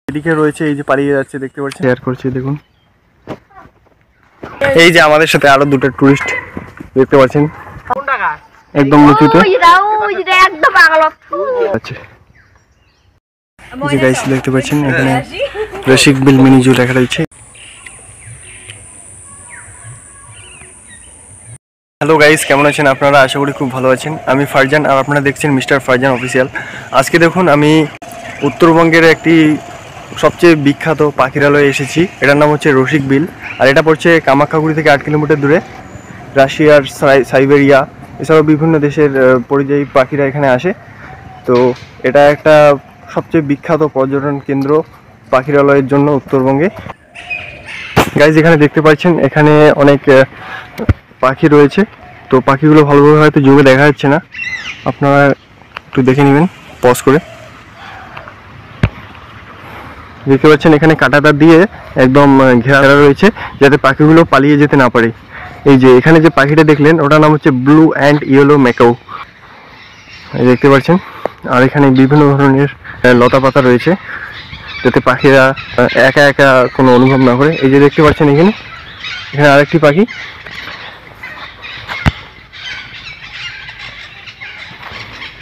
এদিকে রয়েছে এই যে পালিয়ে যাচ্ছে দেখতে পাচ্ছেন, শেয়ার করছি দেখুন। এই যে আমাদের সাথে আরো দুটো টুরিস্ট দেখতে পাচ্ছেন একদম উঁচুতে। আচ্ছা এই যে গাইস দেখতে পাচ্ছেন এখানে রসিক বিল মিনি জু লেখা রয়েছে। হ্যালো গাইস, কেমন আছেন আপনারা? আশা করি খুব ভালো আছেন। আমি ফারজান আর আপনারা দেখছেন মিস্টার ফারজান অফিসিয়াল। আজকে দেখুন আমি উত্তরবঙ্গের একটি সবচেয়ে বিখ্যাত পাখিরালয়ে এসেছি। এটার নাম হচ্ছে রসিক বিল, আর এটা পড়ছে কামাখ্যাগুড়ি থেকে 8 কিলোমিটার দূরে। রাশিয়ার সাইবেরিয়া এছাড়াও বিভিন্ন দেশের পরিযায়ী পাখিরা এখানে আসে। তো এটা একটা সবচেয়ে বিখ্যাত পর্যটন কেন্দ্র পাখিরালয়ের জন্য উত্তরবঙ্গে। গাইজ এখানে দেখতে পাচ্ছেন এখানে অনেক পাখি রয়েছে। তো পাখিগুলো ভালোভাবে হয়তো জুমে দেখা যাচ্ছে না, আপনারা একটু দেখে নেবেন পজ করে। দেখতে পাচ্ছেন এখানে কাঁটাতার দিয়ে একদম ঘেরা রয়েছে যাতে পাখিগুলো পালিয়ে যেতে না পারে। এই যে এখানে যে পাখিটা দেখলেন ওটার নাম হচ্ছে ব্লু অ্যান্ড ইয়েলো ম্যাকাও, দেখতে পাচ্ছেন। আর এখানে বিভিন্ন ধরনের লতা পাতা রয়েছে যাতে পাখিরা একা একা কোনো অনুভব না করে। এই যে দেখতে পাচ্ছেন এখানে আরেকটি পাখি।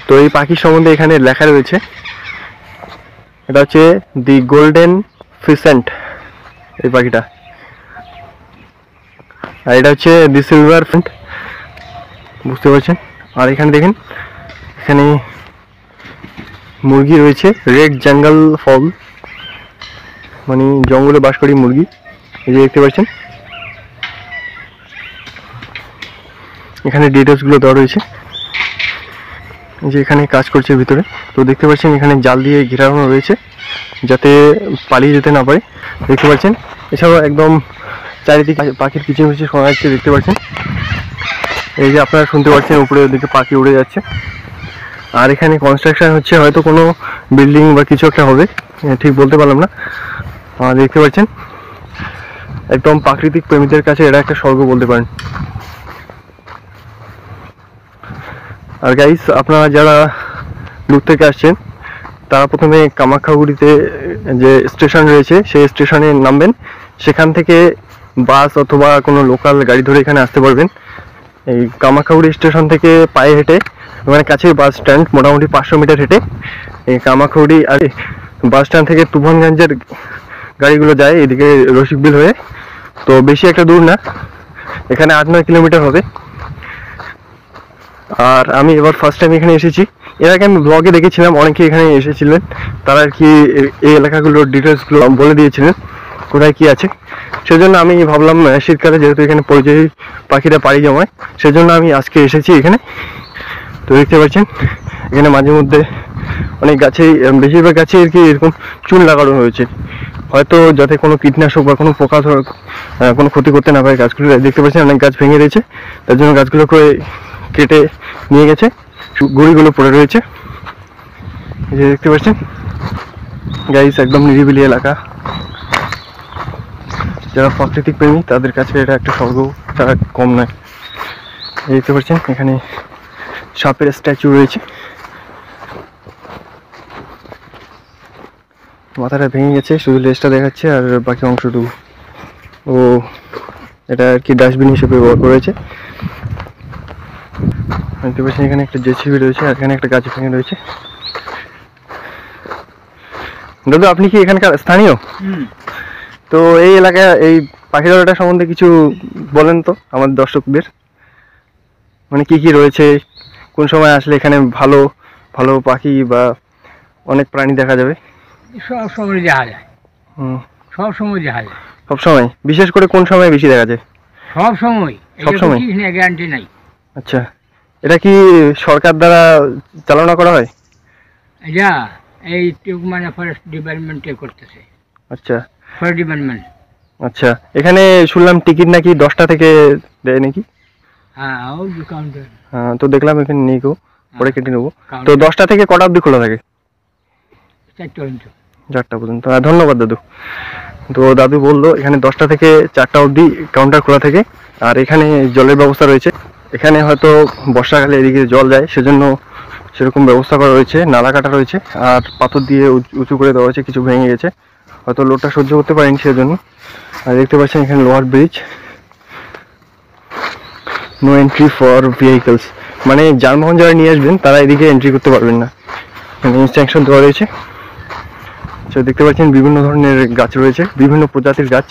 তো এই পাখির সম্বন্ধে এখানে লেখা রয়েছে, এটা হচ্ছে দি গোল্ডেন ফিসেন্ট এই পাখিটা, আর এটা হচ্ছে দি সিলভার ফিন্ট, বুঝতে পারছেন। আর এখানে দেখেন এখানে মুরগি রয়েছে, রেড জঙ্গল ফল, মানে জঙ্গলে বাস করি মুরগি। এই যে দেখতে পাচ্ছেন এখানে ডিটেলসগুলো দেওয়া রয়েছে। যে এখানে কাজ করছে ভিতরে। তো দেখতে পাচ্ছেন এখানে জাল দিয়ে ঘেরানো রয়েছে যাতে পালিয়ে যেতে না পারে, দেখতে পাচ্ছেন। এছাড়াও একদম চারিদিকে পাখির কিচিরমিচির শোনা যাচ্ছে, দেখতে পাচ্ছেন। এই যে আপনারা শুনতে পাচ্ছেন উপরের দিকে পাখি উড়ে যাচ্ছে। আর এখানে কনস্ট্রাকশন হচ্ছে, হয়তো কোনো বিল্ডিং বা কিছু একটা হবে, ঠিক বলতে পারলাম না। দেখতে পাচ্ছেন একদম প্রাকৃতিক প্রেমীদের কাছে এটা একটা স্বর্গ বলতে পারেন। আর গাইস আপনারা যারা দূর থেকে আসছেন তারা প্রথমে কামাখ্যাগুড়িতে যে স্টেশন রয়েছে সেই স্টেশনে নামবেন, সেখান থেকে বাস অথবা কোনো লোকাল গাড়ি ধরে এখানে আসতে পারবেন। এই কামাখ্যাগুড়ি স্টেশন থেকে পায়ে হেঁটে, মানে কাছেই বাস স্ট্যান্ড, মোটামুটি 500 মিটার হেঁটে এই কামাখ্যাগুড়ি। আর বাস স্ট্যান্ড থেকে তুফানগঞ্জের গাড়িগুলো যায় এদিকে রসিক বিল হয়ে। তো বেশি একটা দূর না, এখানে 8-9 কিলোমিটার হবে। আর আমি এবার ফার্স্ট টাইম এখানে এসেছি। এর আগে আমি ব্লগে দেখেছিলাম অনেকে এখানে এসেছিলেন, তারা আর কি এই এলাকাগুলোর ডিটেলসগুলো বলে দিয়েছিলেন কোথায় কি আছে। সেজন্য আমি ভাবলাম শীতকালে যেহেতু এখানে পরিযায়ী পাখিরা পাড়ি জমায়, সেজন্য আমি আজকে এসেছি এখানে। তো দেখতে পাচ্ছেন এখানে মাঝে মধ্যে অনেক গাছেই, বেশিরভাগ গাছে আর কি এরকম চুন লাগানো হয়েছে, হয়তো যাতে কোনো কীটনাশক বা কোনো পোকা কোনো ক্ষতি করতে না পারে গাছগুলো। দেখতে পাচ্ছেন অনেক গাছ ভেঙে রয়েছে, তার জন্য গাছগুলোকে কেটে নিয়ে গেছে, গুঁড়িগুলো পড়ে রয়েছে। এই যে দেখতে পাচ্ছেন গাইস একদম নিরিবিলি এলাকা, যারা প্রাকৃতিক প্রেমী তাদের কাছে এটা একটা স্বর্গ ছাড়া কম নয়। দেখতে পাচ্ছেন এখানে সাপের স্ট্যাচু রয়েছে, মাথাটা ভেঙে গেছে, শুধু লেজটা দেখাচ্ছে আর বাকি অংশটুকু ও এটা আর কি ডাস্টবিন হিসেবে ব্যবহার করেছে। দেখতে পাচ্ছেন এখানে একটা জেসিবি রয়েছে আর এখানে একটা গাছ ভেঙে রয়েছে। দাদু আপনি কি এখানকার স্থানীয়? তো এই এলাকায় এই পাখিরালয়টা সম্বন্ধে কিছু বলেন তো আমাদের দর্শকদের, মানে কি কি রয়েছে, কোন সময় আসলে এখানে ভালো ভালো পাখি বা অনেক প্রাণী দেখা যাবে? সব সময় দেখা যায়, সব সময় দেখা যায়। সব সময়? বিশেষ করে কোন সময় বেশি দেখা যায়? সব সময়, সব সময় গ্যারান্টি নাই। আচ্ছা, এটা কি সরকার দ্বারা চালনা করা হয়? এটা এই মানে ফরেস্ট ডিপার্টমেন্টে করতেছে। আচ্ছা, ফরেস্ট ডিপার্টমেন্ট। আচ্ছা, এখানে শুনলাম টিকিট নাকি 10টা থেকে দেয় নাকি? হ্যাঁ, ও কাউন্টার। হ্যাঁ, তো দেখলাম এখানে নেই, কেউ পরে কেটে নেবো। তো 10টা থেকে কটা অবধি খোলা থাকে? 4টা পর্যন্ত। ধন্যবাদ দাদু। তো দাদু বললো এখানে 10টা থেকে 4টা অবধি কাউন্টার খোলা থাকে। আর এখানে জলের ব্যবস্থা রয়েছে, এখানে হয়তো বর্ষাকালে এদিকে জল যায় সেজন্য সেরকম ব্যবস্থা করা রয়েছে, নালা কাটা রয়েছে আর পাথর দিয়ে উঁচু করে দেওয়া হয়েছে, কিছু ভেঙে গেছে হয়তো লোডটা সহ্য করতে পারেনি সেজন্য। আর দেখতে পাচ্ছেন এখানে লোহার bridge, no entry for vehicles, মানে যানবাহন যারা নিয়ে আসবেন তারা এদিকে এন্ট্রি করতে পারবেন না, এখানে ইনস্ট্রাকশন দেওয়া রয়েছে। তো দেখতে পাচ্ছেন বিভিন্ন ধরনের গাছ রয়েছে, বিভিন্ন প্রজাতির গাছ।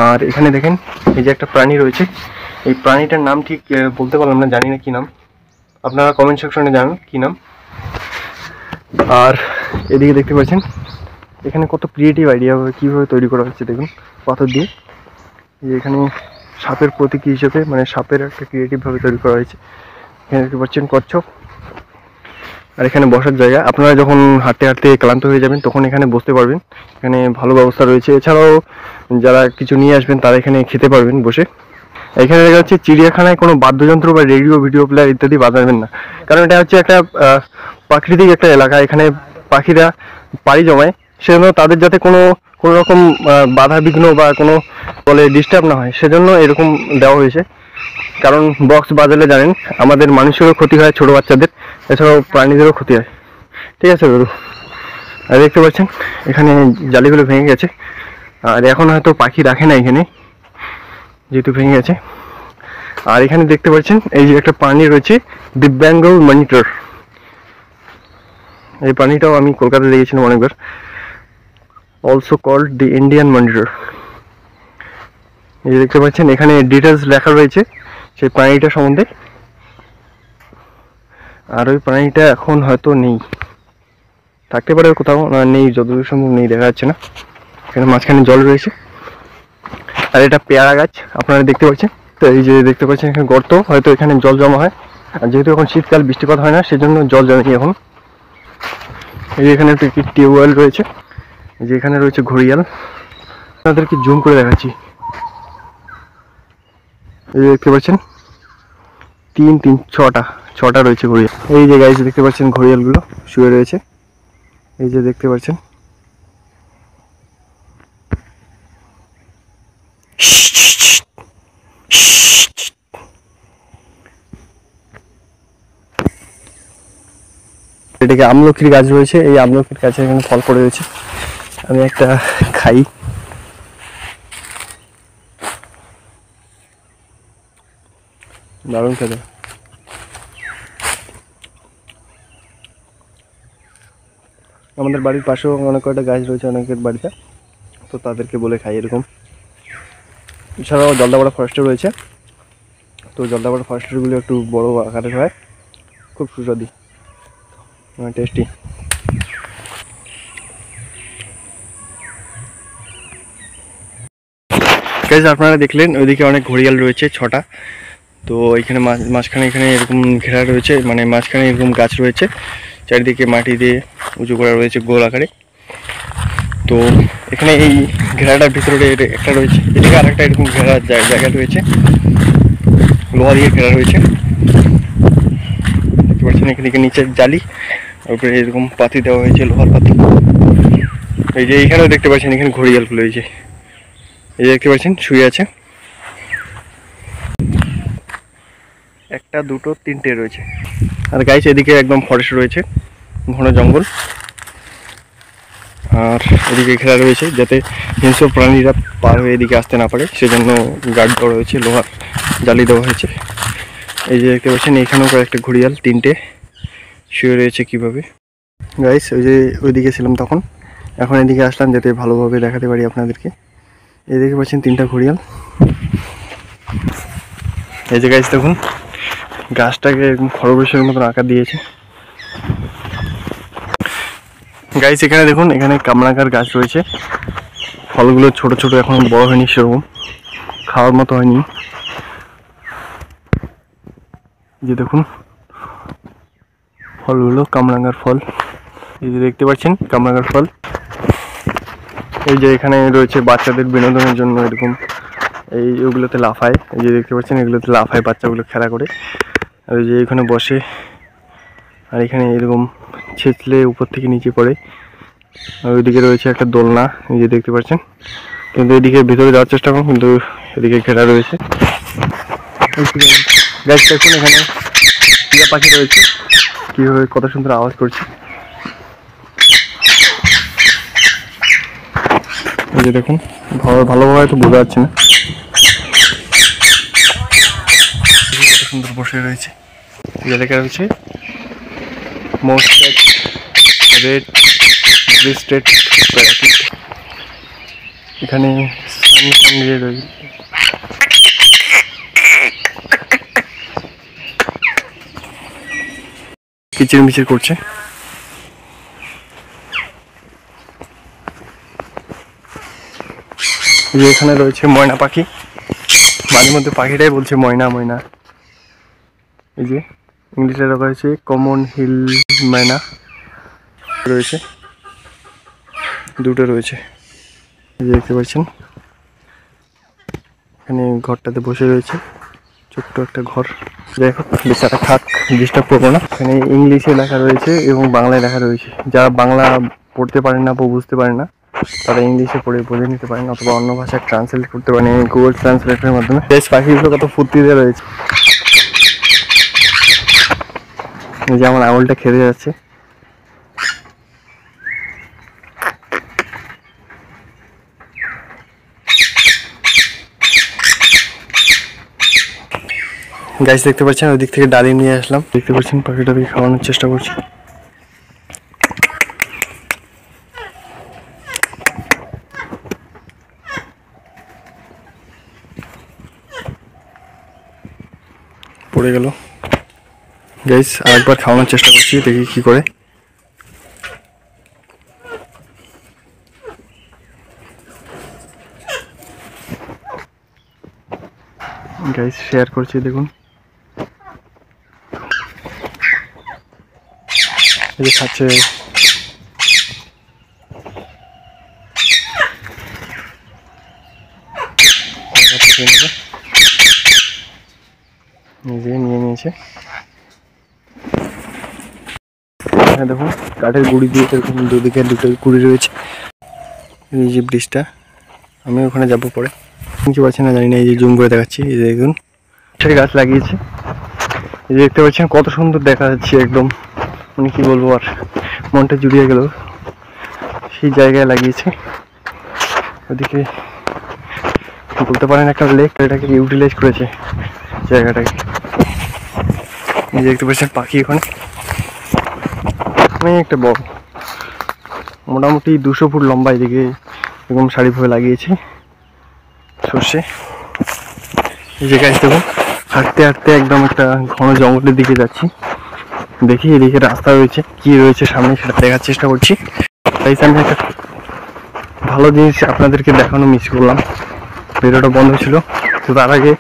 আর এখানে দেখেন এই যে একটা প্রাণী রয়েছে, এই প্রাণীটার নাম ঠিক বলতে পারলাম না, জানি না কি নাম, আপনারা কমেন্ট সেকশনে জানান কি নাম। আর এদিকে দেখতে পাচ্ছেন এখানে কত ক্রিয়েটিভ আইডিয়া কীভাবে তৈরি করা হচ্ছে দেখুন পাথর দিয়ে। যে এখানে সাপের প্রতীকী হিসেবে, মানে সাপের একটা ক্রিয়েটিভভাবে তৈরি করা হয়েছে। এখানে দেখতে পাচ্ছেন কচ্ছপ, আর এখানে বসার জায়গা, আপনারা যখন হাঁটতে হাঁটতে ক্লান্ত হয়ে যাবেন তখন এখানে বসতে পারবেন, এখানে ভালো ব্যবস্থা রয়েছে। এছাড়াও যারা কিছু নিয়ে আসবেন তারা এখানে খেতে পারবেন বসে। এখানে দেখা যাচ্ছে চিড়িয়াখানায় কোনো বাদ্যযন্ত্র বা রেডিও, ভিডিও প্লেয়ার ইত্যাদি বাজাবেন না, কারণ এটা হচ্ছে একটা প্রাকৃতিক একটা এলাকা, এখানে পাখিরা পাড়ি জমায়, সেজন্য তাদের যাতে কোনো রকম বাধা বিঘ্ন বা কোনো বলে ডিস্টার্ব না হয় সেজন্য এরকম দেওয়া হয়েছে। কারণ বক্স বাজালে জানেন আমাদের মানুষেরও ক্ষতি হয়, ছোটো বাচ্চাদের, এছাড়াও প্রাণীদেরও ক্ষতি হয়। ঠিক আছে দাদু? আর দেখতে পাচ্ছেন এখানে জালিগুলো ভেঙে গেছে, আর এখন হয়তো পাখি রাখে না এখানে, যেহেতু ভেঙে গেছে। আর এখানে দেখতে পাচ্ছেন এই যে একটা প্রাণী রয়েছে, দি বেঙ্গল মনিটর। এই প্রাণীটাও আমি কলকাতায় দেখেছিলাম অনেকবার, also called the Indian monitor. এই যে দেখতে পাচ্ছেন এখানে ডিটেলস লেখা রয়েছে সেই প্রাণীটা সম্বন্ধে। আর ওই প্রাণীটা এখন হয়তো নেই, থাকতে পারে কোথাও, না নেই, যতদূর সম্ভব নেই, দেখা যাচ্ছে না। এখানে মাঝখানে জল রয়েছে, আর এটা পেয়ারা গাছ আপনারা দেখতে পাচ্ছেন। তো এই যে দেখতে পাচ্ছেন এখানে গর্ত, হয়তো এখানে জল জমা হয়, আর যেহেতু এখন শীতকাল বৃষ্টিপাত হয় না সেজন্য জল জমেনি এখন। এই যে এখানে একটা টিউবওয়েল রয়েছে, এই যে এখানে রয়েছে ঘড়িয়াল, আপনাদেরকে জুম করে দেখাচ্ছি। এই যে দেখতে পাচ্ছেন 3 3 6টা রয়েছে ঘড়িয়াল। এই যে গাইস দেখতে পাচ্ছেন ঘড়িয়ালগুলো শুয়ে রয়েছে, এই যে দেখতে পাচ্ছেন। এটাকে আমলকির গাছ রয়েছে, এই আমলকির গাছে এখানে ফল পড়ে রয়েছে, আমি একটা খাই। দারুণ খেতে। আমাদের বাড়ির পাশেও অনেক কয়টা গাছ রয়েছে অনেকের বাড়িতে, তো তাদেরকে বলে খাই এরকম। এছাড়াও জলদাপাড়া ফরেস্টও রয়েছে, তো জলদাপাড়া ফরেস্টগুলো একটু বড় আকারের হয়, খুব সুস্বাদু, টেস্টি। গাইস আপনারা দেখলেন ওইদিকে অনেক ঘড়িয়াল রয়েছে 6টা, তো এখানে মাঝখানে এখানে এরকম ঘেরা রয়েছে, মানে মাঝখানে এরকম গাছ রয়েছে, চারিদিকে মাটি দিয়ে উঁচু করা রয়েছে গোল আকারে। তো এখানে এই ঘেরাটার ভিতরে একটা রয়েছে, এদিকে আরেকটা এরকম ঘেরার জায়গা রয়েছে, লোহা দিয়ে ঘেরা রয়েছে, দেখতে পাচ্ছেন। এখানে নিচের জালি, তারপরে এরকম পাতি দেওয়া হয়েছে, লোহার পাতি। এই যে এইখানেও দেখতে পাচ্ছেন এখানে ঘড়িয়ালগুলো, এই যে দেখতে পাচ্ছেন শুয়ে আছে, 1 2 3টে রয়েছে। আর গাইস এদিকে একদম ফরেস্ট রয়েছে, ঘন জঙ্গল, আর এদিকে ঘেরা রয়েছে যাতে হিংস্র প্রাণীরা পার হয়ে এদিকে আসতে না পারে, সেজন্য গার্ড দেওয়া হয়েছে, লোহার জালি দেওয়া হয়েছে। এই যে দেখতে পাচ্ছেন এখানেও কয়েকটা ঘড়িয়াল 3টে শুয়ে রয়েছে কীভাবে। গাইস ওই যে ওইদিকে ছিলাম তখন, এখন এদিকে আসলাম যাতে ভালোভাবে দেখাতে পারি আপনাদেরকে। এই দেখতে পাচ্ছেন 3টা ঘড়িয়াল। এই যে গাইস দেখুন গাছটাকে এরকম খরগোশের মতন আকার দিয়েছে। গাইস এখানে দেখুন এখানে কামরাঙ্গার গাছ রয়েছে, ফলগুলো ছোট ছোট, এখন বড় হয়নি, সেরকম খাওয়ার মতো হয়নি। যে দেখুন ফলগুলো কামরাঙ্গার ফল, এই যে দেখতে পাচ্ছেন কামরাঙ্গার ফল। এই যে এখানে রয়েছে বাচ্চাদের বিনোদনের জন্য এরকম, এই ওগুলোতে লাফায়, এই যে দেখতে পাচ্ছেন এগুলোতে লাফায় বাচ্চাগুলো খেলা করে, আর এই যে এখানে বসে, আর এখানে এরকম ছেঁচলে উপর থেকে নিচে পড়ে। আর ওইদিকে রয়েছে একটা দোলনা, এই যে দেখতে পাচ্ছেন, কিন্তু এদিকে ভিতরে যাওয়ার চেষ্টা করুন, কিন্তু এদিকে ঘেরা রয়েছে। গাছ দেখুন এখানে টিয়া পাখি রয়েছে, কীভাবে কত সুন্দর আওয়াজ করছে। এই যে দেখুন, ভালোভাবে তো বোঝা যাচ্ছে না, কত সুন্দর বসে রয়েছে। যে লেখা রয়েছে মোস্টেড রেড ব্লিস্টেড প্যারাকিট। এখানে সামনে রয়েছে কিচির মিচির করছে। যে এখানে রয়েছে ময়না পাখি, মাঝে মধ্যে পাখিটাই বলছে ময়না ময়না। এই যে ইংলিশে লেখা হয়েছে কমন হিল ময়না, রয়েছে দুটো রয়েছে। এই যে দেখতে পাচ্ছেন এখানে ঘরটাতে বসে রয়েছে, ছোট্ট একটা ঘর। যাই হোক, বেচারা খাক, ডিস্টার্ব করবো না। এখানে ইংলিশে লেখা রয়েছে এবং বাংলায় লেখা রয়েছে। যারা বাংলা পড়তে পারেন না বা বুঝতে পারেন না, তারা ইংলিশে পড়ে বুঝে নিতে পারেন, অথবা অন্য ভাষায় ট্রান্সলেট করতে পারেন গুগল ট্রান্সলেটের মাধ্যমে। বেশ পাখিগুলো কত ফুর্তিতে রয়েছে। এই যে আমার আঙুলটা খেতে যাচ্ছে। গাছ দেখতে পাচ্ছেন, ওই দিক থেকে ডালিম নিয়ে আসলাম। দেখতে পাচ্ছেন পাখিটাকে খাওয়ানোর চেষ্টা করছি। পড়ে গেল। গাইস আরেকবার খাওয়ানোর চেষ্টা করছি, দেখি কি করে। গাইস শেয়ার করছি, দেখুন এই যে খাচ্ছে। নিজে নিয়ে নিয়েছে। এখানে দেখুন কাঠের গুঁড়ি দিয়ে এরকম দুদিকে দুটো গুঁড়ি রয়েছে। এই যে ব্রিজটা, আমি ওখানে যাবো পরে, কিছু পাচ্ছি না জানি না। এই যে জুম করে দেখাচ্ছি, এই যে দেখুন সেই গাছ লাগিয়েছে। এই যে দেখতে পাচ্ছেন কত সুন্দর দেখা যাচ্ছে, একদম মানে কি বলবো, আর মনটা জুড়িয়ে গেল। সেই জায়গায় লাগিয়েছে, ওদিকে বলতে পারেন একটা লেক, এটাকে ইউটিলাইজ করেছে জায়গাটাকে। এই যে দেখতে পাচ্ছেন পাখি ওখানে অনেক একটা বড়, মোটামুটি 200 ফুট লম্বা। এদিকে এরকম সারিভাবে লাগিয়েছে সর্ষে। এই যে গাছ দেখুন, হাঁটতে হাঁটতে একদম একটা ঘন জঙ্গলের দিকে যাচ্ছি। দেখি এদিকে রাস্তা রয়েছে, কি রয়েছে সামনে সেটা দেখার চেষ্টা করছি। তাই আমি একটা ভালো জিনিস আপনাদেরকে দেখানো মিস করলাম, ভিডিওটা বন্ধ ছিল। তো তার আগে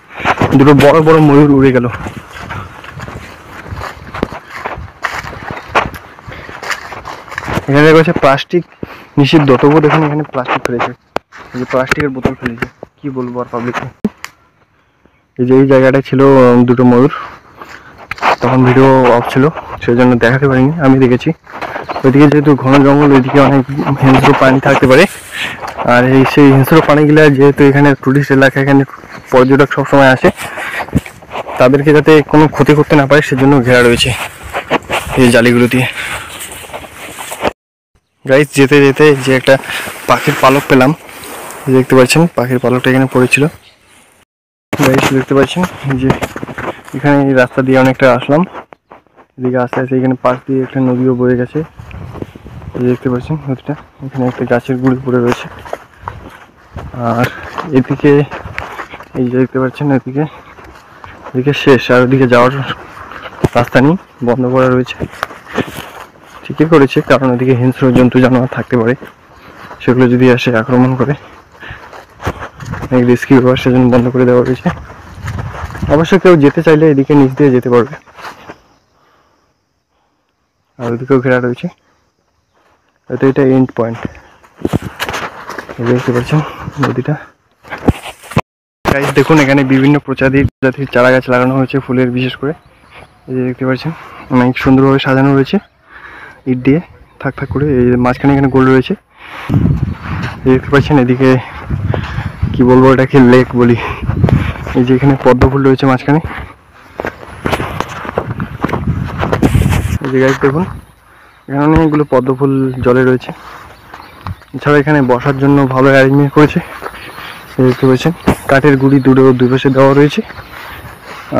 দুটো বড় বড় ময়ূর উড়ে গেল। এখানে রয়েছে প্লাস্টিক নিষিদ্ধ, তবুও দেখুন এখানে প্লাস্টিক ফেলেছে। এই যে প্লাস্টিকের বোতল ফেলেছে, কি বলবো আর পাবলিককে। এই যে এই জায়গাটায় ছিল দুটো ময়ূর, তখন ভিডিও অফ ছিল সেই জন্য দেখাতে পারিনি। আমি দেখেছি ওইদিকে যেহেতু ঘন জঙ্গল, ওইদিকে অনেক হিংস্র প্রাণী থাকতে পারে। আর এই সেই হিংস্র প্রাণীগুলো যেহেতু এখানে টুরিস্ট এলাকা, এখানে পর্যটক সবসময় আসে, তাদেরকে যাতে কোনো ক্ষতি করতে না পারে সেজন্য ঘেরা রয়েছে এই জালিগুলো দিয়ে। গাইস যেতে যেতে যে একটা পাখির পালক পেলাম, দেখতে পাচ্ছেন পাখির পালকটা এখানে পড়েছিল। গাইস দেখতে পাচ্ছেন যে এখানে এই রাস্তা দিয়ে অনেকটা আসলাম, এদিকে আস্তে আস্তে এখানে পাশ দিয়ে একটা নদীও বয়ে গেছে। দেখতে পাচ্ছেন নদীটা, এখানে একটা গাছের গুঁড়ি পড়ে রয়েছে। আর এদিকে এই যে দেখতে পাচ্ছেন এদিকে শেষ, আর ওদিকে যাওয়ার রাস্তা নেই, বন্ধ করা রয়েছে। ঠিকই করেছে, কারণ ওদিকে হিংস্র জন্তু জানোয়ার থাকতে পারে, সেগুলো যদি আসে আক্রমণ করে অনেক রিস্কি ব্যাপার, সেজন্য বন্ধ করে দেওয়া রয়েছে। অবশ্য কেউ যেতে চাইলে এদিকে নিচ দিয়ে যেতে পারবে। আর ওদিকেও ঘেরা রয়েছে, হয়তো এটা এন্ড পয়েন্ট। দেখতে পাচ্ছেন নদীটা। গাইস দেখুন এখানে বিভিন্ন প্রজাতির চারা গাছ লাগানো হয়েছে, ফুলের বিশেষ করে। এই যে দেখতে পাচ্ছেন অনেক সুন্দরভাবে সাজানো রয়েছে ইট দিয়ে থাক থাক করে। এই মাঝখানে এখানে গোল রয়েছে, দেখতে পাচ্ছেন। এদিকে কি বলবো, এটাকে লেক বলি। এই যে এখানে পদ্ম ফুল রয়েছে মাঝখানে। এই যে গাইস দেখুন এখানে অনেকগুলো পদ্ম ফুল জলে রয়েছে। এছাড়া এখানে বসার জন্য ভালো অ্যারেঞ্জমেন্ট করেছে, দেখতে পাচ্ছেন কাঠের গুঁড়ি দুই পাশে দেওয়া রয়েছে।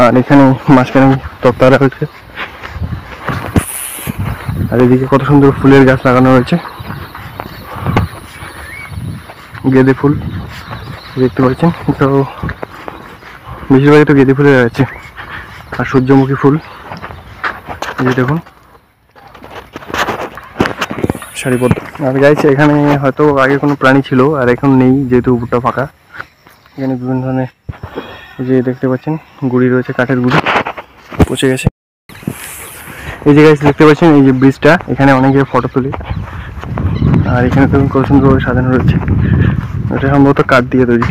আর এখানে মাঝখানে তক্তা রাখা হয়েছে, আর এদিকে কত সুন্দর ফুলের গাছ লাগানো রয়েছে, গেঁদে ফুল দেখতে পাচ্ছেন। তো বেশিরভাগই তো গেঁদে ফুলে আছে, আর সূর্যমুখী ফুল এই যে দেখুন সারিবদ্ধ। আর গাইছে এখানে হয়তো আগে কোনো প্রাণী ছিল আর এখন নেই, যেহেতু উপরটা ফাঁকা। এখানে বিভিন্ন ধরনের যে দেখতে পাচ্ছেন গুঁড়ি রয়েছে, কাঠের গুঁড়ি পচে গেছে। এই যে গাইস দেখতে পাচ্ছেন এই যে ব্রিজটা, এখানে অনেকে ফটো তুলে। আর এখানে তো কত সুন্দরভাবে সাজানো রয়েছে, এটা সম্ভবত কাঠ দিয়ে তৈরি।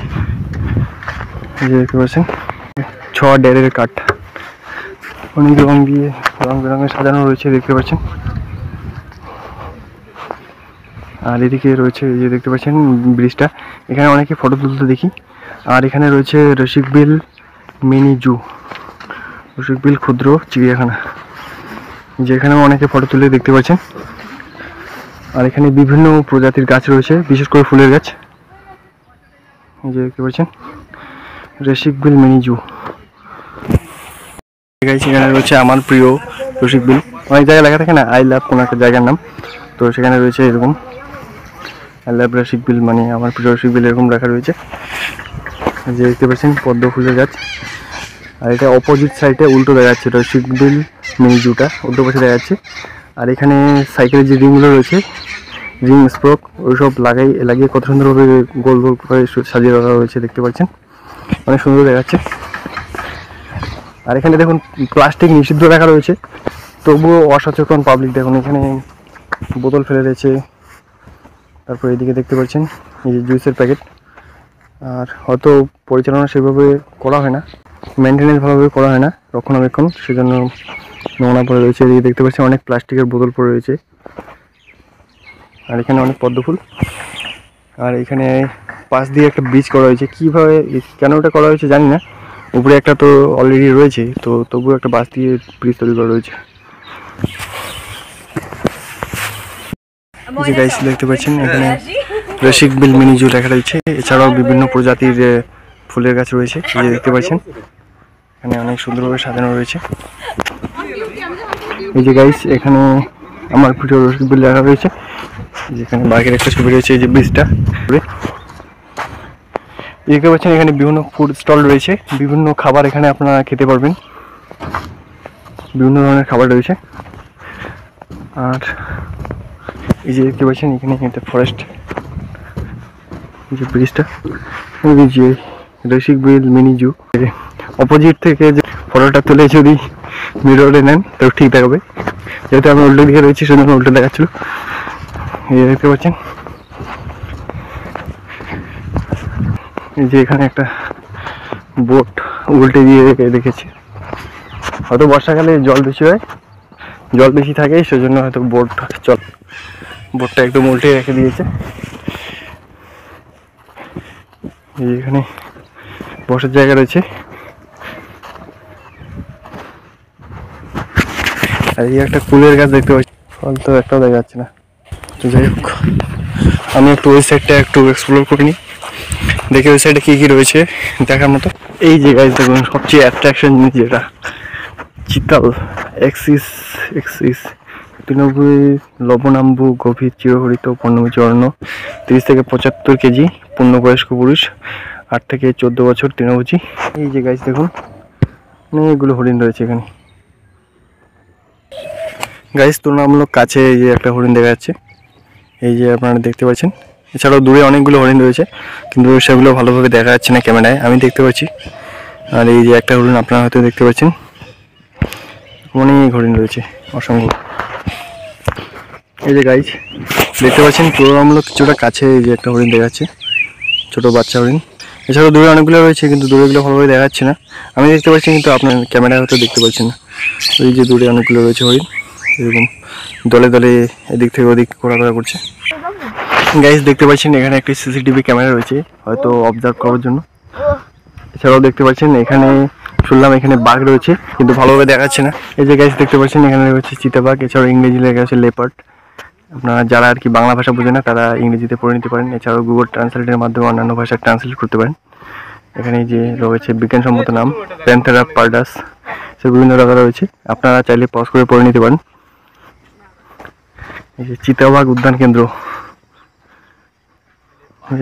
এই যে দেখতে পাচ্ছেন 6 ডেরের কাঠ, অনেক রং দিয়ে রং বেরঙের সাজানো রয়েছে দেখতে পাচ্ছেন। আর এদিকে রয়েছে এই যে দেখতে পাচ্ছেন ব্রিজটা, এখানে অনেকে ফটো তুলতে দেখি। আর এখানে রয়েছে রসিকবিল মিনি জু, রসিকবিল ক্ষুদ্র চিড়িয়াখানা, যেখানেও অনেকে ফটো তুলে দেখতে পাচ্ছেন। আর এখানে বিভিন্ন প্রজাতির গাছ রয়েছে, বিশেষ করে ফুলের গাছ, এই যে দেখতে পাচ্ছেন রসিকবিল মিনি জু। এখানে রয়েছে আমার প্রিয় রসিকবিল, অনেক জায়গায় লেখা থাকে না আই লাভ কোনো একটা জায়গার নাম, তো সেখানে রয়েছে এরকম আই লাভ রসিকবিল, মানে আমার প্রিয় রসিকবিল এরকম রাখা রয়েছে। যে দেখতে পাচ্ছেন পদ্ম ফুলের গাছ। আর এটা অপোজিট সাইডে উল্টো দেখা যাচ্ছে, রসিকবিল মিনি জুটা উল্টো পাশে দেখা যাচ্ছে। আর এখানে সাইকেলের যে রিংগুলো রয়েছে, রিং স্প্রোক ওইসব লাগিয়ে কত সুন্দরভাবে গোল গোল করে সাজিয়ে রাখা রয়েছে দেখতে পাচ্ছেন, অনেক সুন্দর দেখাচ্ছে। আর এখানে দেখুন প্লাস্টিক নিষিদ্ধ রাখা রয়েছে, তবুও অসচেতন পাবলিক দেখুন এখানে বোতল ফেলে রয়েছে। তারপর এদিকে দেখতে পাচ্ছেন এই যে জুসের প্যাকেট। আর হয়তো পরিচালনা সেভাবে করা হয় না, মেনটেনেন্স ভালোভাবে করা হয় না, রক্ষণাবেক্ষণ, সেজন্য নোংরা পড়ে রয়েছে। এদিকে দেখতে পাচ্ছেন অনেক প্লাস্টিকের বোতল পড়ে রয়েছে। আর এখানে অনেক পদ্ম ফুল। আর এখানে পাশ দিয়ে একটা ব্রিজ করা হয়েছে, কীভাবে কেন ওটা করা হয়েছে জানি না, উপরে একটা তো অলরেডি রয়েছে, তো তবুও একটা বাস দিয়ে ব্রিজ তৈরি করা রয়েছে। যে গাইস দেখতে পাচ্ছেন এখানে রসিকবিল মিনি জু লেখা রয়েছে, এছাড়াও বিভিন্ন প্রজাতির ফুলের গাছ রয়েছে, এই যে দেখতে পাচ্ছেন এখানে অনেক সুন্দরভাবে সাজানো রয়েছে। এই যে গাইস এখানে আমার প্রিয় রসিকবিল লেখা রয়েছে, যেখানে বাঘের একটা ছবি রয়েছে। এই যে ব্রিজটা দেখতে পাচ্ছেন, এখানে বিভিন্ন ফুড স্টল রয়েছে, বিভিন্ন খাবার এখানে আপনারা খেতে পারবেন, বিভিন্ন ধরনের খাবার রয়েছে। আর এই যে দেখতে পাচ্ছেন এখানে একটা ফরেস্ট, এই যে ব্রিজটা, এই যে রসিকবিল মিনি জু। অপোজিট থেকে যে ফটোটা তুলে যদি মিররে নেন তো ঠিক দেখাবে, যেহেতু আমি উল্টো দিকে রয়েছি সেজন্য উল্টো দেখাচ্ছিল। এই যে দেখতে পাচ্ছেন এই যে এখানে একটা বোট উল্টে দিয়ে রেখেছে, হয়তো বর্ষাকালে জল বেশি থাকে সেজন্য হয়তো বোটটা একদম উল্টে রেখে দিয়েছে। এখানে বসার জায়গা রয়েছে। আর এই একটা কুলের গাছ দেখতে পাচ্ছি, ফল তো একটাও দেখা যাচ্ছে না। তো যাই হোক, আমি একটু ওই সাইডটা একটু এক্সপ্লোর করিনি, দেখি ওই সাইডে কী কী রয়েছে দেখার মতো। এই যে গাছ দেখুন সবচেয়ে অ্যাট্রাকশন জিনিস যেটা, চিতাল এক্সিস তৃণভূমি লবণাম্বু গভীর চিরহরিত পর্ণমোচী অরণ্য, 30 থেকে 75 কেজি, পূর্ণবয়স্ক পুরুষ, 8 থেকে 14 বছর, তৃণভোজী। এই যে গাছ দেখুন অনেকগুলো হরিণ রয়েছে এখানে। গাইস তুলনামূলক কাছে এই যে একটা হরিণ দেখা যাচ্ছে, এই যে আপনারা দেখতে পাচ্ছেন। এছাড়াও দূরে অনেকগুলো হরিণ রয়েছে, কিন্তু সেগুলো ভালোভাবে দেখা যাচ্ছে না ক্যামেরায়, আমি দেখতে পাচ্ছি। আর এই যে একটা হরিণ আপনারা হয়তো দেখতে পাচ্ছেন, অনেক হরিণ রয়েছে অসংখ্য। এই যে গাইস দেখতে পাচ্ছেন তুলনামূলক কিছুটা কাছে এই যে একটা হরিণ দেখা যাচ্ছে, ছোটো বাচ্চা হরিণ। এছাড়াও দূরে অনেকগুলো রয়েছে, কিন্তু দূরেগুলো ভালোভাবে দেখা যাচ্ছে না, আমি দেখতে পাচ্ছি কিন্তু আপনার ক্যামেরায় হয়তো দেখতে পাচ্ছেন না। ওই যে দূরে অনেকগুলো রয়েছে হরিণ, এরকম দলে দলে এদিক থেকে ওদিক ঘোরাফেরা করছে। গাইস দেখতে পাচ্ছেন এখানে একটি সিসিটিভি ক্যামেরা রয়েছে, হয়তো অবজার্ভ করার জন্য। এছাড়াও দেখতে পাচ্ছেন এখানে শুনলাম এখানে বাঘ রয়েছে, কিন্তু ভালোভাবে দেখা যাচ্ছে না। এই যে গাইস দেখতে পাচ্ছেন এখানে রয়েছে চিতাবাঘ, এছাড়াও ইংরেজি লেখা আছে লেপার্ড। আপনারা যারা আর কি বাংলা ভাষা বোঝে না তারা ইংরেজিতে পড়ে নিতে পারেন, এছাড়াও গুগল ট্রান্সলেটের মাধ্যমে অন্যান্য ভাষা ট্রান্সলেট করতে পারেন। এখানে যে রয়েছে বিজ্ঞানসম্মত নাম প্যান্থেরা পারডাস, সে বিভিন্ন রকম রয়েছে, আপনারা চাইলে পজ করে পড়ে নিতে পারেন। এই যে চিতাবাঘ উদ্যান কেন্দ্র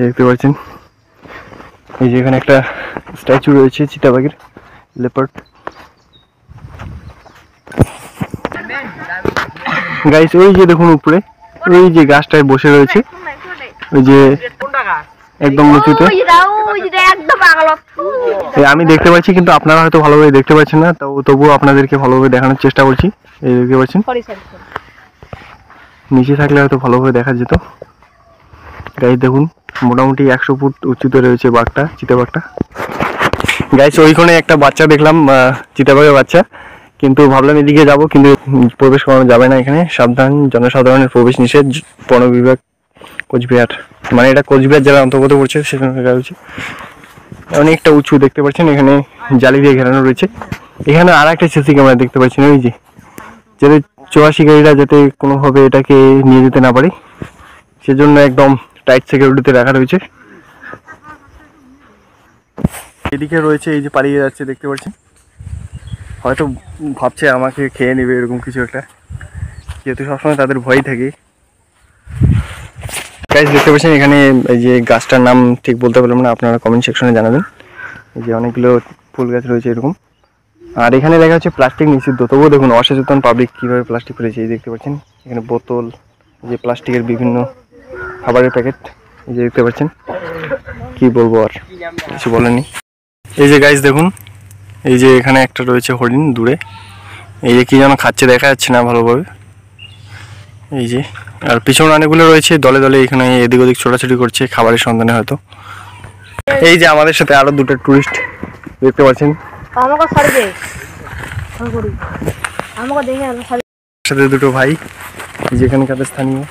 দেখতে পাচ্ছেন, এই যে এখানে একটা স্ট্যাচু রয়েছে চিতাবাঘের, লেপার্ড। গাইস ওই যে দেখুন উপরে ওই যে গাছটায় বসে রয়েছে, ওই যে একদম উঁচুতে, আমি দেখতে পাচ্ছি কিন্তু আপনারা হয়তো ভালোভাবে দেখতে পাচ্ছেন না, তবুও আপনাদেরকে ভালোভাবে দেখানোর চেষ্টা করছি। এই দেখতে পাচ্ছেন, নিচে থাকলে হয়তো ভালোভাবে দেখা যেত। গাইস দেখুন মোটামুটি 100 ফুট উঁচুতে রয়েছে বাঘটা, চিতাবাঘটা। গাইস ওইখানে একটা বাচ্চা দেখলাম, চিতাবাঘের বাচ্চা, কিন্তু ভাবলাম এদিকে যাব, কিন্তু প্রবেশ করানো যাবে না, এখানে সাবধান, জনসাধারণের প্রবেশ নিষেধ, বন বিভাগ কোচবিহার, মানে এটা কোচবিহার জেলার অন্তর্গত পড়ছে, সেখানে রয়েছে। অনেকটা উঁচু দেখতে পাচ্ছেন, এখানে জালি দিয়ে ঘেরানো রয়েছে। এখানে আর একটা সিসি ক্যামেরা দেখতে পাচ্ছেন, ওই যে যাতে চোরা শিকারীরা যাতে কোনোভাবে এটাকে নিয়ে যেতে না পারে, সেজন্য একদম টাইট সিকিউরিটিতে রাখা রয়েছে। এদিকে রয়েছে এই যে পালিয়ে যাচ্ছে দেখতে পাচ্ছেন, হয়তো ভাবছে আমাকে খেয়ে নেবে এরকম কিছু একটা, যেহেতু সবসময় তাদের ভয়ই থাকে। গাইস দেখতে পাচ্ছেন এখানে এই যে গাছটার নাম ঠিক বলতে পারলাম না, আপনারা কমেন্ট সেকশনে জানাবেন। এই যে অনেকগুলো ফুল গাছ রয়েছে এরকম, আর এখানে লেখা হচ্ছে প্লাস্টিক নিষিদ্ধ, তবুও দেখুন অসচেতন পাবলিক কীভাবে প্লাস্টিক ফেলেছে। এই দেখতে পাচ্ছেন এখানে বোতল, যে প্লাস্টিকের বিভিন্ন খাবারের প্যাকেট, এই যে দেখতে পাচ্ছেন, কি বলবো আর কিছু বলেনি। এই যে গাইস দেখুন, এই যে এখানে একটা রয়েছে হরিণ দূরে, এই যে কি যেন খাচ্ছে দেখা যাচ্ছে না ভালোভাবে। এই যে আর পিছনে অনেকগুলো রয়েছে দলে দলে, এখানে এদিক ওদিক ছোটাছুটি করছে খাবারের সন্ধানে হয়তো। এই যে আমাদের সাথে আরো দুটো টুরিস্ট দেখতে পাচ্ছেন, সাথে দুটো ভাই, যেখানে কাদের স্থানীয়,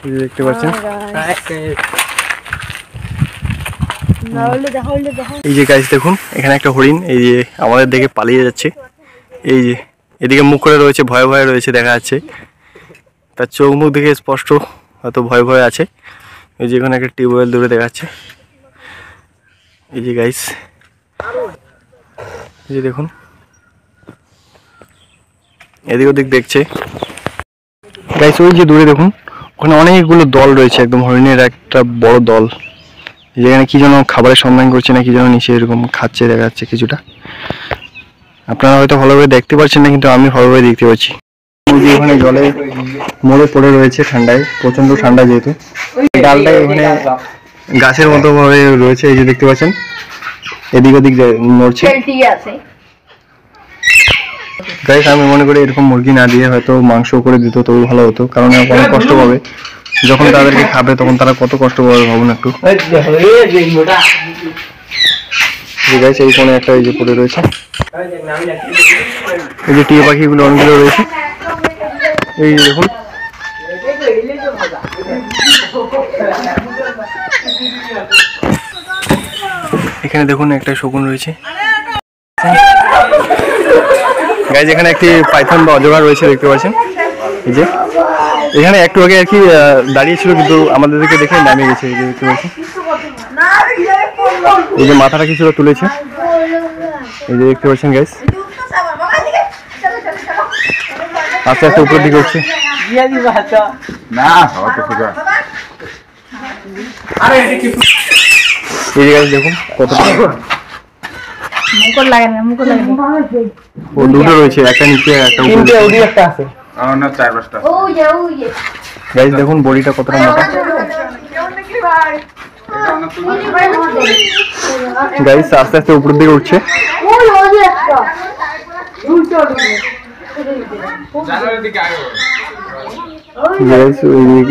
এই যে দেখতে পাচ্ছেন। এই যে গাইস দেখুন এখানে একটা হরিণ, এই যে আমাদের দেখে পালিয়ে যাচ্ছে, এই যে এদিকে মুখ করে রয়েছে, ভয়ে ভয়ে রয়েছে দেখা যাচ্ছে, তার চোখ মুখ দেখে স্পষ্ট হয়তো ভয়ে ভয়ে আছে। এই যে এখানে একটা টিউবওয়েল দূরে দেখা যাচ্ছে, এই যে গাইস, এই যে দেখুন এদিক ওদিক দেখছে। গাইস ওই যে দূরে দেখুন ওখানে অনেকগুলো দল রয়েছে, একদম হরিণের একটা বড় দল, যেখানে কি যেন খাবারের সন্ধান করছে না কি যেন নিচে এরকম খাচ্ছে দেখা যাচ্ছে কিছুটা। আপনারা হয়তো ভালোভাবে দেখতে পাচ্ছেন না, কিন্তু আমি ভালোভাবে দেখতে পাচ্ছি। ওখানে জলে মরে পড়ে রয়েছে ঠান্ডায়, প্রচন্ড ঠান্ডা, যেহেতু ডালটা ওখানে গাছের মতো ভাবে রয়েছে, এই যে দেখতে পাচ্ছেন এদিক ওদিক নড়ছে। গাইস আমি মনে করি এরকম মুরগি না দিয়ে হয়তো মাংস করে দিত তবু ভালো হতো, কারণ অনেক কষ্ট পাবে যখন তাদেরকে খাবে, তখন তারা কত কষ্ট পাবে ভাবুন একটু। এই কোণে একটা এই যে পড়ে রয়েছে, এই যে টিয়া পাখিগুলো অনেকগুলো রয়েছে, এই যে দেখুন। এখানে দেখুন একটা শকুন রয়েছে। গাইজ এখানে একটি পাইথন বা অজগর রয়েছে দেখতে পাচ্ছেন, এই যে এখানে একটু আগে আর কি দাঁড়িয়েছিল, কিন্তু আমাদেরকে দেখে নামে গেছে, এই যে দেখতে পাচ্ছেন। এই যে মাথাটা কিছুটা তুলেছে, এই যে দেখতে পাচ্ছেন গাইজ, আস্তে আস্তে উপরের দিকে উঠছে। এই যে গাইজ দেখুন কতটা, ও দুটো রয়েছে, একটা নিচে একটা উপরে, একটা আছে না, 4-5টা। গাইজ দেখুন বডিটা কতটা মোটা। গাইজ আস্তে আস্তে উপরের দিকে উঠছে।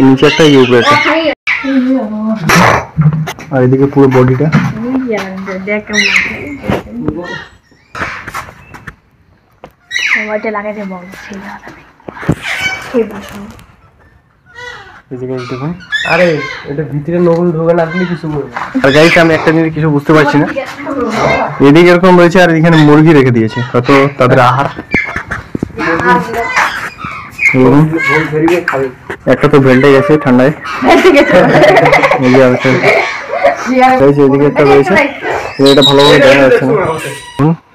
নিচে একটা উপরে একটা, আর এদিকে পুরো বডিটা। দেখুন আরে এটা ভিতরে নগুল ঢোকে না, আপনি কিছু বলবেন। আর গাইস আমি একটা জিনিস কিছু বুঝতে পারছি না, এদিকে এরকম রয়েছে আর এখানে মুরগি রেখে দিয়েছে, হয়তো তাদের আহার। একটা তো ভেল্টে গেছে ঠান্ডায়, এই যে অবস্থা। এদিকে একটা রয়েছে, এটা ভালোভাবে দেখা যাচ্ছে না।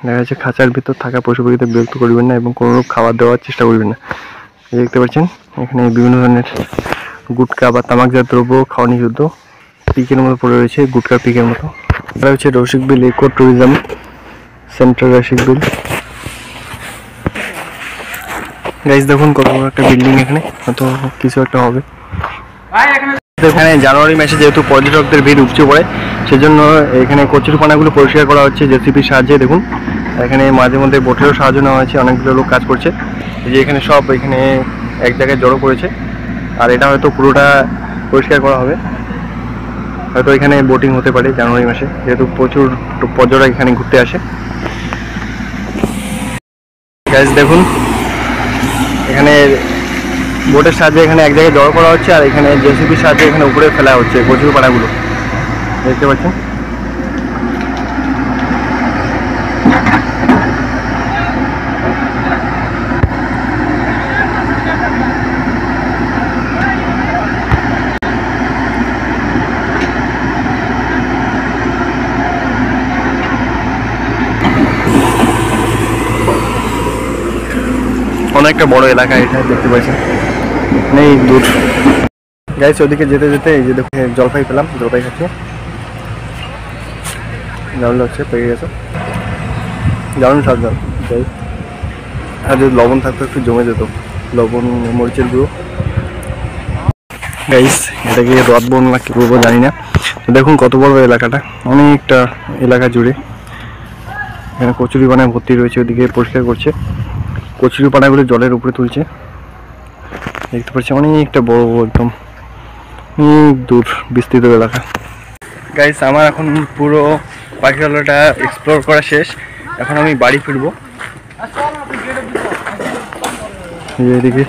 দেখা যাচ্ছে খাঁচার ভিতর থাকা পশু পাখিতে বিরক্ত করবেন না এবং কোনো রূপ খাবার দেওয়ার চেষ্টা করবেন না। দেখতে পাচ্ছেন এখানে বিভিন্ন ধরনের গুটকা বা তামাকজাত দ্রব্য খাওয়া নিষিদ্ধ, পিকের মতো পড়ে রয়েছে, গুটকার পিকের মতো। এটা হচ্ছে Rasikbil eco tourism centre Rasikbil. Guys দেখুন কত বড় একটা বিল্ডিং, এখানে হয়তো কিছু একটা হবে। এখানে জানুয়ারি মাসে যেহেতু পর্যটকদের ভিড় উপচে পড়ে, সেজন্য এখানে কচুরিপানাগুলো পরিষ্কার করা হচ্ছে জেসিপির সাহায্যে। দেখুন এখানে মাঝে মধ্যে বোটেরও সাহায্য নেওয়া হয়েছে, অনেকগুলো লোক কাজ করছে। এই যে এখানে সব এখানে এক জায়গায় জড়ো করেছে, আর এটা হয়তো পুরোটা পরিষ্কার করা হবে। হয়তো এখানে বোটিং হতে পারে জানুয়ারি মাসে, যেহেতু প্রচুর পর্যটক এখানে ঘুরতে আসে। গাইস দেখুন এখানে বোটের সাহায্যে এখানে এক জায়গায় জড়ো করা হচ্ছে, আর এখানে জেসিবির সাহায্যে এখানে উপরে ফেলা হচ্ছে কচুরিপানাগুলো, দেখতে পাচ্ছেন। অনেকটা বড় এলাকা এটা, দেখতে পাচ্ছেন নেই দূর। গাইস ওদিকে যেতে যেতে এই যে দেখুন জলপাই পেলাম, জলপাই খাচ্ছি, দারুণ লাগছে, পেয়ে গেছে, দারুণ স্বাদ। যাই আর যদি লবণ থাকতো একটু জমে যেত, লবণ মরিচের গুঁড়ো। গাইস এটাকে রথ বন না কি বলবো জানি না। দেখুন কত বড় এলাকাটা, অনেকটা এলাকা জুড়ে এখানে কচুরিপানায় ভর্তি রয়েছে। ওদিকে পরিষ্কার করছে, কচুরিপানাগুলো জলের উপরে তুলছে, দেখতে পাচ্ছি অনেকটা বড় একদম অনেক দূর বিস্তৃত এলাকা। গাইস আমার এখন পুরো পাখিরালয়টা এক্সপ্লোর করা শেষ, এখন আমি বাড়ি ফিরবো। এদিকে